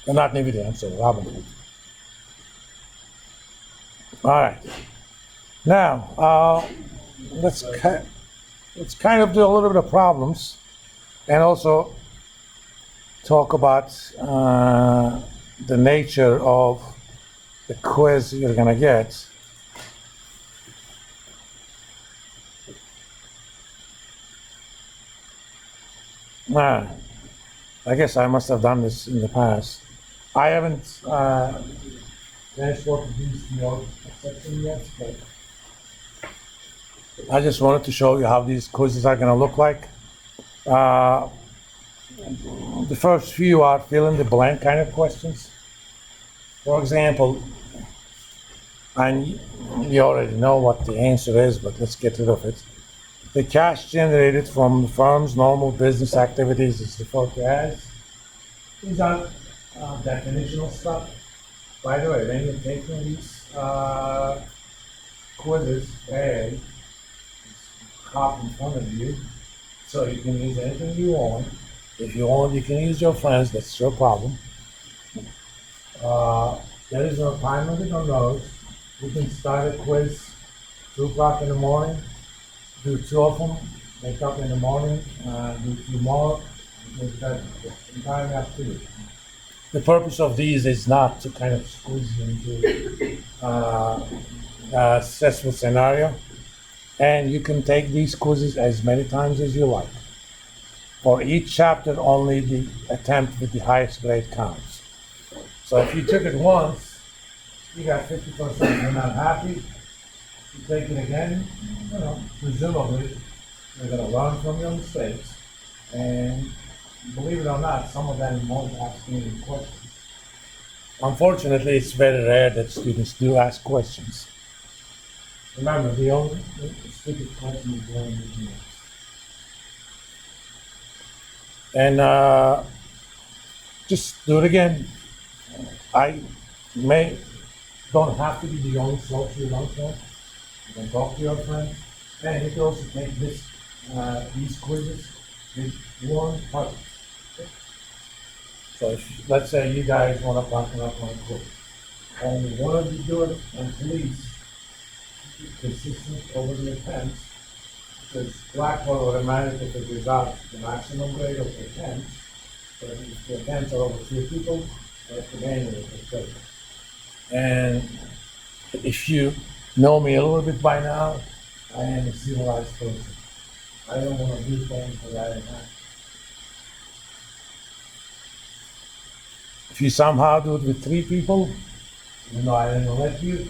Not NVIDIA, I'm sorry, Robinhood. All right. Now, let's kind of do a little bit of problems and also talk about the nature of the quiz you're going to get. I guess I must have done this in the past. I haven't finished working these field section yet, but I just wanted to show you how these quizzes are going to look like. The first few are fill in the blank kind of questions. For example, and you already know what the answer is, but let's get rid of it. The cash generated from the firm's normal business activities is referred to as. These are definitional stuff. By the way, when you're taking these quizzes, A, copy in front of you, so you can use anything you want. If you want, you can use your friends. That's your problem. There is no time limit on those. You can start a quiz 2 o'clock in the morning, do 2 of them, wake up in the morning, do 2 more, that entirely up to you. The purpose of these is not to kind of squeeze you into a stressful scenario, and you can take these quizzes as many times as you like. For each chapter, only the attempt with the highest grade counts. So if you took it once, you got 50%, you're not happy, you take it again, presumably you're going to learn from your mistakes, and believe it or not, some of them won't ask any questions. Unfortunately, it's very rare that students do ask questions. Remember, the only stupid question is going to be next. And just do it again. I don't have to be the only source you learn from. You can talk to your friends, and you can also take these quizzes with one part. So let's say you guys want to partner up on a quiz. Only one of you do it, and please be consistent over the attempts, because Blackboard will remind you if it results the maximum grade of the attempts. So if the attempts are over 2 people, that's the manual grade. And if you know me a little bit by now, I am a civilized person. I don't want to do things that I don't have. If you somehow do it with 3 people, even though I didn't let you,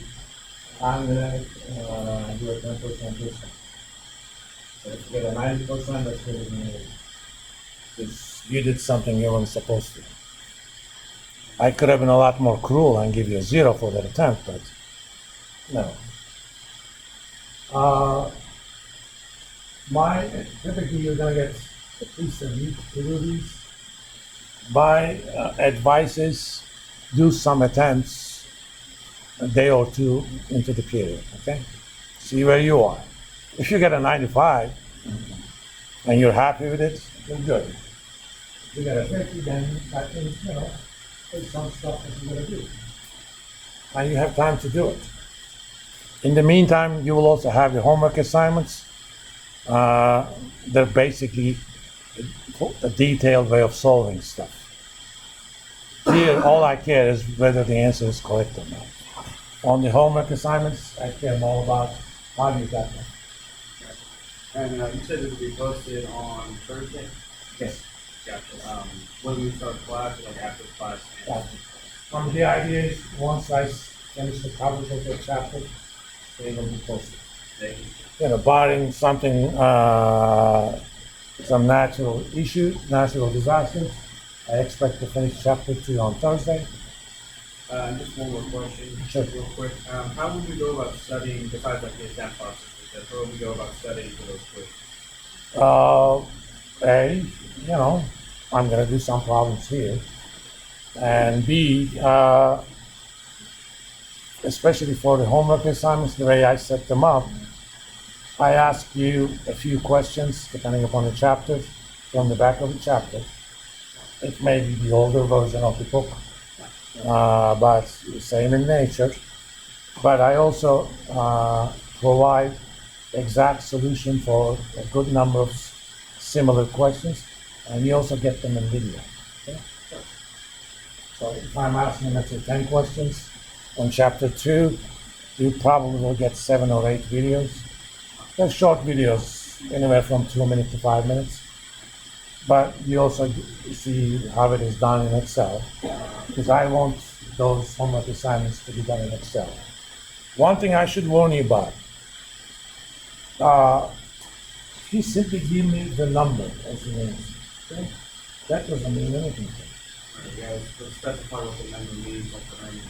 I'm gonna do a 10%. So if you get a 90%, that's good as me. Because you did something you weren't supposed to. I could have been a lot more cruel and give you a 0 for that attempt, but no. Typically you're gonna get at least a week to do these. My advice is do some attempts a day or 2 into the period, okay? See where you are. If you get a 95 and you're happy with it, then good. If you get a 50, then that means, there's some stuff that you're gonna do. And you have time to do it. In the meantime, you will also have your homework assignments. They're basically a detailed way of solving stuff. Here, all I care is whether the answer is correct or not. On the homework assignments, I care more about how you got them. And you said it would be posted on Thursday? Yes. Gotcha. When we start class, like after class? Gotcha. The idea is once I finish the coverage of the chapter, they will be posted. Thank you. Barring something, some natural disasters, I expect to finish chapter 2 on Thursday. Just one more question, Sure. real quick. How would we go about studying, besides like the exam process, how would we go about studying for those quizzes? I'm going to do some problems here. And B, especially for the homework assignments, the way I set them up, I ask you a few questions depending upon the chapter from the back of the chapter. It may be the older version of the book, but same in nature. But I also provide exact solution for a good number of similar questions, and you also get them in video. Okay? So if I'm asking, let's say, 10 questions on chapter 2, you probably will get 7 or 8 videos. They're short videos, anywhere from 2 minutes to 5 minutes. But you also see how it is done in Excel, because I want those homework assignments to be done in Excel. One thing I should warn you about, he simply give me the number as an answer. Okay? That doesn't mean anything to me. Yeah, let's specify what the number means, like the number.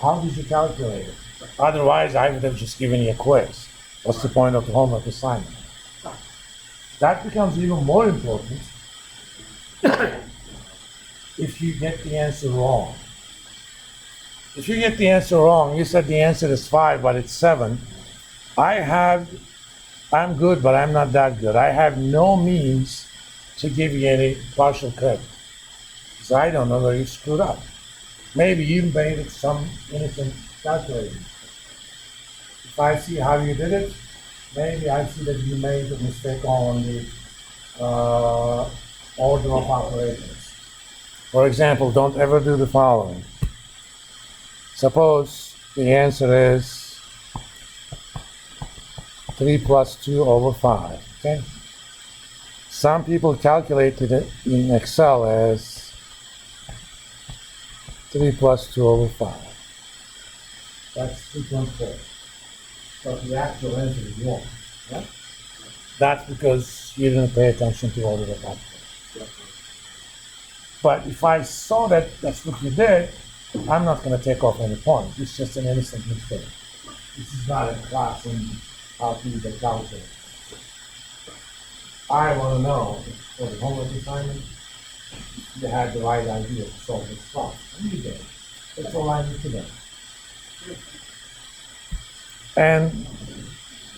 How did you calculate it? Otherwise, I would have just given you a quiz. What's the point of the homework assignment? That becomes even more important if you get the answer wrong. If you get the answer wrong, you said the answer is 5, but it's 7. I'm good, but I'm not that good. I have no means to give you any partial credit. Because I don't know where you screwed up. Maybe you made it some innocent calculating. If I see how you did it, maybe I see that you made a mistake on the order of operations. For example, don't ever do the following. Suppose the answer is 3 plus 2 over 5. Okay? Some people calculated it in Excel as 3 plus 2 over 5. That's 3.4. But the actual answer is 1. Right? That's because you didn't pay attention to order of operations. But if I saw that that's what you did, I'm not going to take off any points. It's just an innocent mistake. This is not a class in how to use a calculator. I want to know for the homework assignment, you had the right idea to solve this problem. And you did. That's all I need to know. And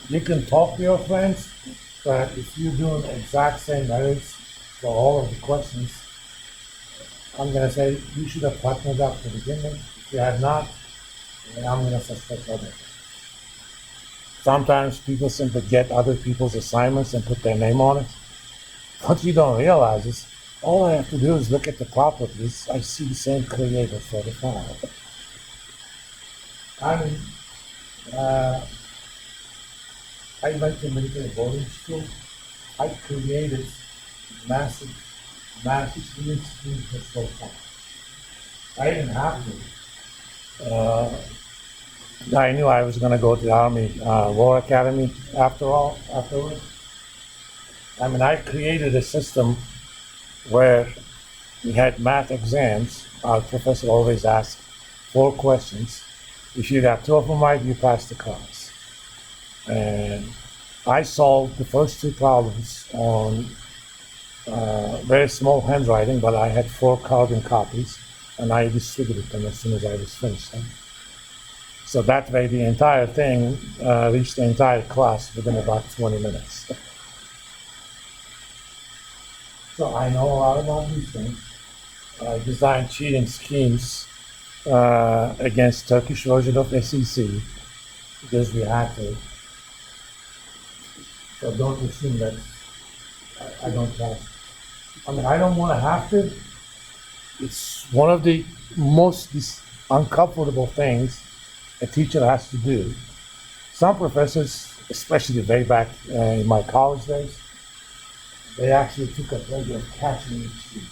you can talk to your friends, but if you're doing exact same errors for all of the questions, I'm going to say you should have partnered up to begin with. If you have not, then I'm going to suspect other. Sometimes people simply get other people's assignments and put their name on it. What you don't realize is all I have to do is look at the properties. I see the same creator for the file. I went to military boarding school. I created massive green screen for so far. I didn't have to. I knew I was going to go to the Army War Academy afterwards. I mean, I created a system where we had math exams. Our professor always asked 4 questions. If you got 2 of them right, you passed the class. And I solved the first 2 problems on very small handwriting, but I had 4 carbon copies, and I distributed them as soon as I was finished. So that way, the entire thing reached the entire class within about 20 minutes. So I know a lot about these things. I designed cheating schemes against Turkish version of SEC because we had to. So don't assume that I don't have. I mean, I don't want to have to. It's one of the most uncomfortable things a teacher has to do. Some professors, especially way back in my college days, they actually took a pleasure of catching me cheating.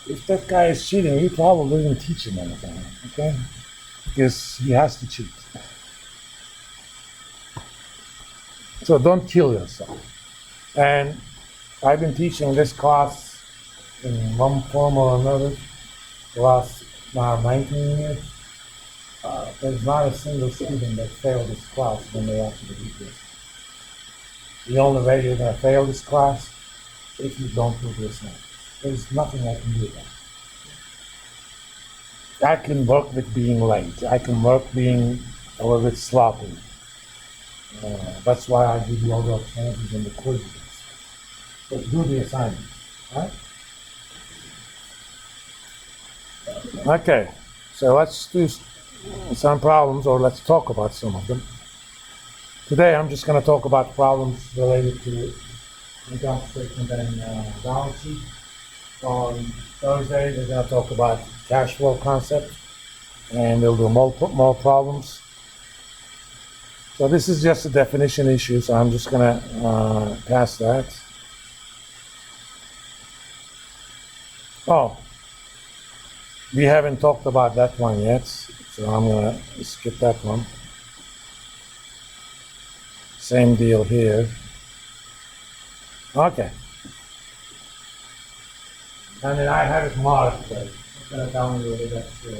If that guy is cheating, he probably didn't teach him anything, okay? Because he has to cheat. So don't kill yourself. And I've been teaching this class in one form or another the last 19 years. There's not a single student that failed this class when they actually do this. The only way you're going to fail this class if you don't do this now. There's nothing I can do about it. I can work with being late. I can work being a little bit sloppy. That's why I give you all those chances in the quizzes. But do the assignment, right? Okay, so let's do some problems, or let's talk about some of them. Today, I'm just going to talk about problems related to income statement and balance sheet. On Thursday, we're going to talk about cash flow concept, and we'll do more problems. So this is just a definition issue, so I'm just going to pass that. Oh, we haven't talked about that one yet, so I'm going to skip that one. Same deal here. Okay. I mean, I have it marked, but I'm going to tell you whether that's true.